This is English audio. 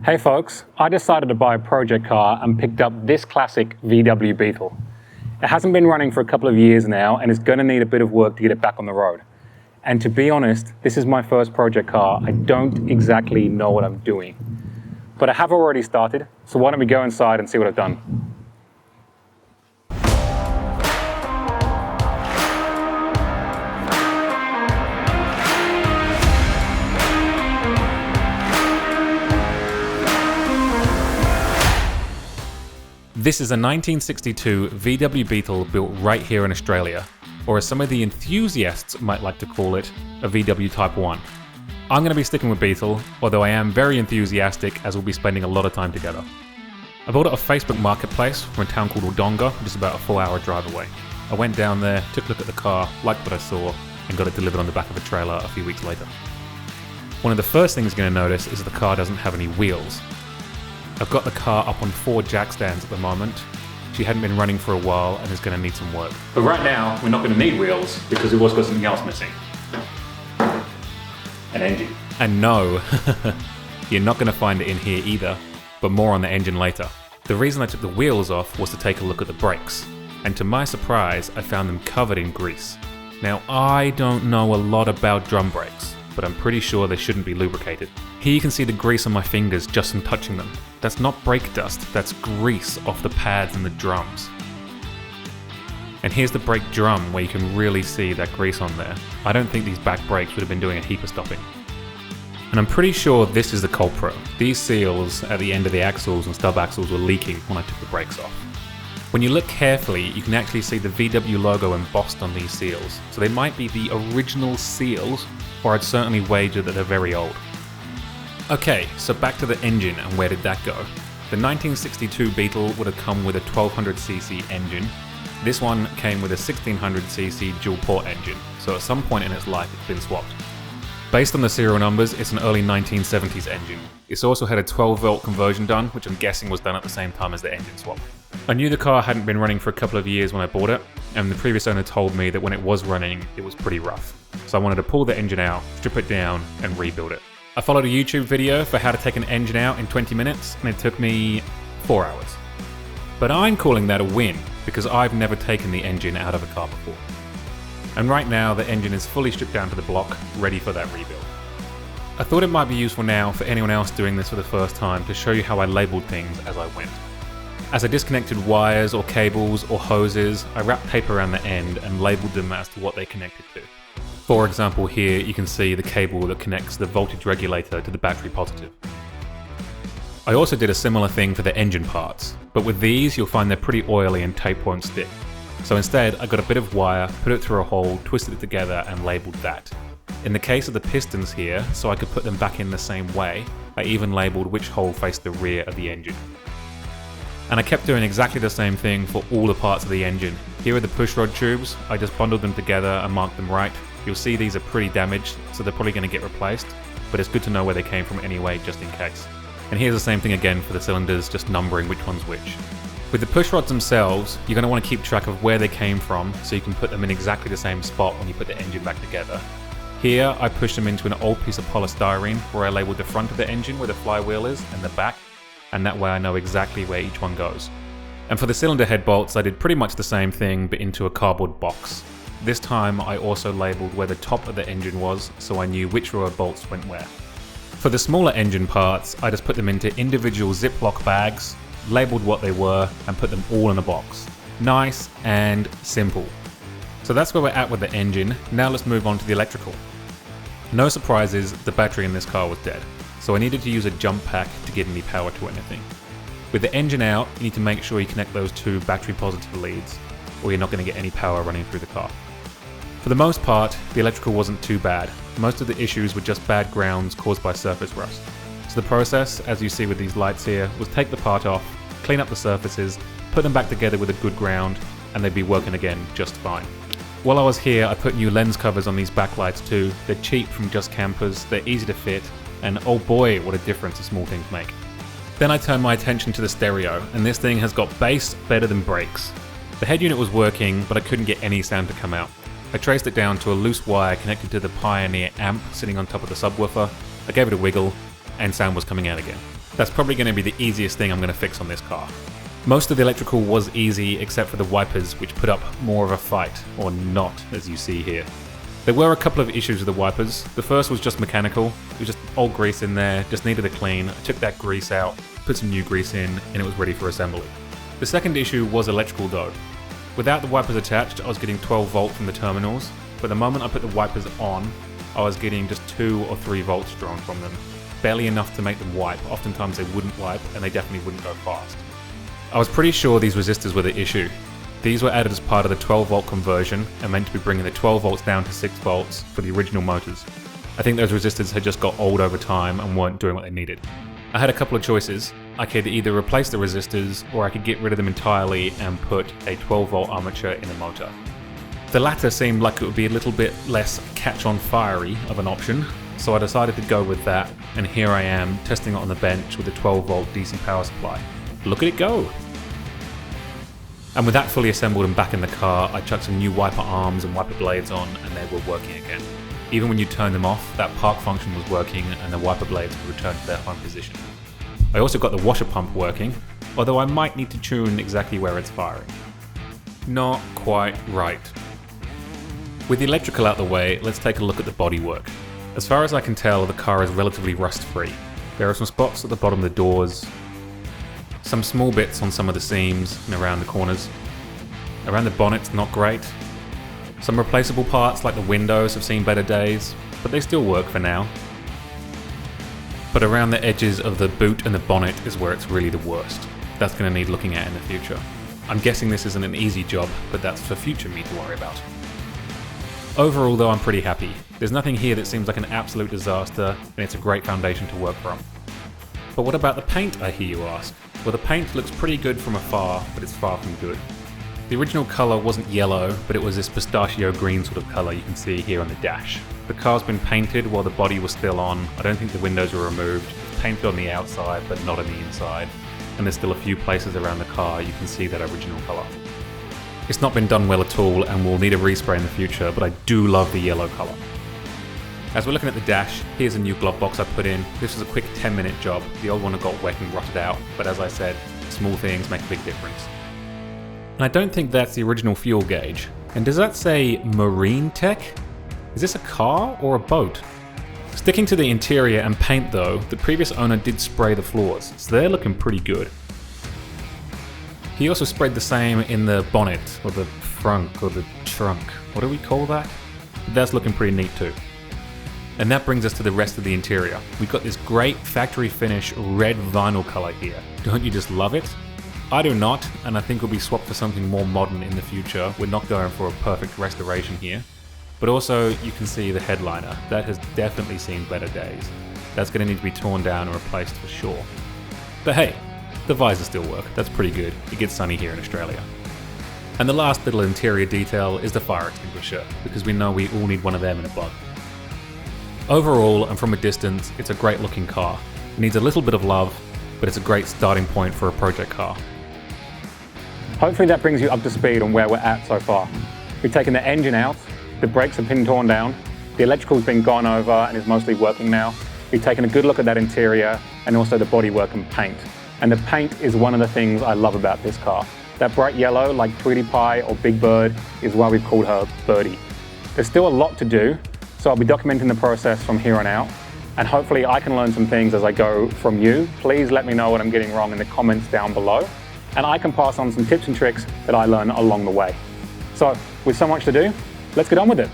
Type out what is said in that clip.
Hey folks, I decided to buy a project car and picked up this classic VW Beetle. It hasn't been running for a couple of years now and it's going to need a bit of work to get it back on the road. And to be honest, this is my first project car. I don't exactly know what I'm doing. But I have already started, so why don't we go inside and see what I've done. This is a 1962 VW Beetle built right here in Australia, or as some of the enthusiasts might like to call it, a VW Type 1. I'm going to be sticking with Beetle, although I am very enthusiastic as we'll be spending a lot of time together. I bought it off Facebook Marketplace from a town called Wodonga, just about a 4-hour drive away. I went down there, took a look at the car, liked what I saw, and got it delivered on the back of a trailer a few weeks later. One of the first things you're going to notice is that the car doesn't have any wheels. I've got the car up on 4 jack stands at the moment. She hadn't been running for a while and is going to need some work. But right now, we're not going to need wheels because we've also got something else missing. An engine. And no, you're not going to find it in here either, but more on the engine later. The reason I took the wheels off was to take a look at the brakes, and to my surprise, I found them covered in grease. Now, I don't know a lot about drum brakes, but I'm pretty sure they shouldn't be lubricated. Here you can see the grease on my fingers just from touching them. That's not brake dust, that's grease off the pads and the drums. And here's the brake drum where you can really see that grease on there. I don't think these back brakes would have been doing a heap of stopping. And I'm pretty sure this is the culprit. These seals at the end of the axles and stub axles were leaking when I took the brakes off. When you look carefully, you can actually see the VW logo embossed on these seals. So they might be the original seals, or I'd certainly wager that they're very old. Okay, so back to the engine and where did that go? The 1962 Beetle would have come with a 1200cc engine. This one came with a 1600cc dual port engine, so at some point in its life it's been swapped. Based on the serial numbers, it's an early 1970s engine. It's also had a 12-volt conversion done, which I'm guessing was done at the same time as the engine swap. I knew the car hadn't been running for a couple of years when I bought it, and the previous owner told me that when it was running, it was pretty rough. So I wanted to pull the engine out, strip it down, and rebuild it. I followed a YouTube video for how to take an engine out in 20 minutes, and it took me 4 hours. But I'm calling that a win, because I've never taken the engine out of a car before. And right now, the engine is fully stripped down to the block, ready for that rebuild. I thought it might be useful now for anyone else doing this for the first time to show you how I labelled things as I went. As I disconnected wires or cables or hoses, I wrapped tape around the end and labelled them as to what they connected to. For example, here you can see the cable that connects the voltage regulator to the battery positive. I also did a similar thing for the engine parts, but with these you'll find they're pretty oily and tape won't stick. So instead I got a bit of wire, put it through a hole, twisted it together and labelled that. In the case of the pistons here, so I could put them back in the same way, I even labelled which hole faced the rear of the engine. And I kept doing exactly the same thing for all the parts of the engine. Here are the pushrod tubes, I just bundled them together and marked them right. You'll see these are pretty damaged, so they're probably going to get replaced, but it's good to know where they came from anyway, just in case. And here's the same thing again for the cylinders, just numbering which one's which. With the pushrods themselves, you're going to want to keep track of where they came from, so you can put them in exactly the same spot when you put the engine back together. Here, I pushed them into an old piece of polystyrene, where I labelled the front of the engine where the flywheel is, and the back, and that way I know exactly where each one goes. And for the cylinder head bolts, I did pretty much the same thing, but into a cardboard box. This time I also labelled where the top of the engine was, so I knew which row of bolts went where. For the smaller engine parts, I just put them into individual Ziploc bags, labelled what they were, and put them all in a box. Nice and simple. So that's where we're at with the engine. Now let's move on to the electrical. No surprises, the battery in this car was dead, so I needed to use a jump pack to give me power to anything. With the engine out, you need to make sure you connect those 2 battery positive leads, or you're not going to get any power running through the car. For the most part, the electrical wasn't too bad. Most of the issues were just bad grounds caused by surface rust. So the process, as you see with these lights here, was take the part off, clean up the surfaces, put them back together with a good ground, and they'd be working again just fine. While I was here, I put new lens covers on these backlights too. They're cheap from Just Campers, they're easy to fit, and oh boy, what a difference the small things make. Then I turned my attention to the stereo, and this thing has got bass better than brakes. The head unit was working, but I couldn't get any sound to come out. I traced it down to a loose wire connected to the Pioneer amp sitting on top of the subwoofer. I gave it a wiggle, and sound was coming out again. That's probably going to be the easiest thing I'm going to fix on this car. Most of the electrical was easy except for the wipers, which put up more of a fight, or not, as you see here. There were a couple of issues with the wipers. The first was just mechanical. It was just old grease in there, just needed a clean. I took that grease out, put some new grease in, and it was ready for assembly. The second issue was electrical though. Without the wipers attached, I was getting 12 volt from the terminals, but the moment I put the wipers on, I was getting just 2 or 3 volts drawn from them. Barely enough to make them wipe. Oftentimes they wouldn't wipe, and they definitely wouldn't go fast. I was pretty sure these resistors were the issue. These were added as part of the 12 volt conversion and meant to be bringing the 12 volts down to 6 volts for the original motors. I think those resistors had just got old over time and weren't doing what they needed. I had a couple of choices. I could either replace the resistors or I could get rid of them entirely and put a 12 volt armature in the motor. The latter seemed like it would be a little bit less catch-on fiery of an option, so I decided to go with that, and here I am testing it on the bench with a 12 volt DC power supply. Look at it go! And with that fully assembled and back in the car, I chucked some new wiper arms and wiper blades on and they were working again. Even when you turn them off, that park function was working and the wiper blades would return to their home position. I also got the washer pump working, although I might need to tune exactly where it's firing. Not quite right. With the electrical out the way, let's take a look at the bodywork. As far as I can tell, the car is relatively rust-free. There are some spots at the bottom of the doors, some small bits on some of the seams and around the corners. Around the bonnet's not great. Some replaceable parts like the windows have seen better days, but they still work for now. But around the edges of the boot and the bonnet is where it's really the worst. That's going to need looking at in the future. I'm guessing this isn't an easy job, but that's for future me to worry about. Overall though, I'm pretty happy. There's nothing here that seems like an absolute disaster, and it's a great foundation to work from. But what about the paint, I hear you ask? Well, the paint looks pretty good from afar, but it's far from good. The original colour wasn't yellow, but it was this pistachio green sort of colour you can see here on the dash. The car's been painted while the body was still on. I don't think the windows were removed. It's painted on the outside, but not on the inside. And there's still a few places around the car you can see that original colour. It's not been done well at all, and will need a respray in the future, but I do love the yellow colour. As we're looking at the dash, here's a new glove box I put in. This was a quick 10-minute job. The old one had got wet and rotted out, but as I said, small things make a big difference. And I don't think that's the original fuel gauge. And does that say Marine Tech? Is this a car or a boat? Sticking to the interior and paint though, the previous owner did spray the floors, so they're looking pretty good. He also sprayed the same in the bonnet, or the frunk, or the trunk. What do we call that? That's looking pretty neat too. And that brings us to the rest of the interior. We've got this great factory finish red vinyl color here. Don't you just love it? I do not, and I think we'll be swapped for something more modern in the future. We're not going for a perfect restoration here. But also, you can see the headliner. That has definitely seen better days. That's going to need to be torn down and replaced for sure. But hey, the visors still work. That's pretty good. It gets sunny here in Australia. And the last little interior detail is the fire extinguisher, because we know we all need one of them in a bug. Overall, and from a distance, it's a great looking car. It needs a little bit of love, but it's a great starting point for a project car. Hopefully that brings you up to speed on where we're at so far. We've taken the engine out, the brakes have been torn down, the electrical's been gone over and is mostly working now. We've taken a good look at that interior and also the bodywork and paint. And the paint is one of the things I love about this car. That bright yellow, like Tweety Pie or Big Bird, is why we've called her Birdie. There's still a lot to do, so I'll be documenting the process from here on out. And hopefully I can learn some things as I go from you. Please let me know what I'm getting wrong in the comments down below. And I can pass on some tips and tricks that I learn along the way. So with so much to do, let's get on with it.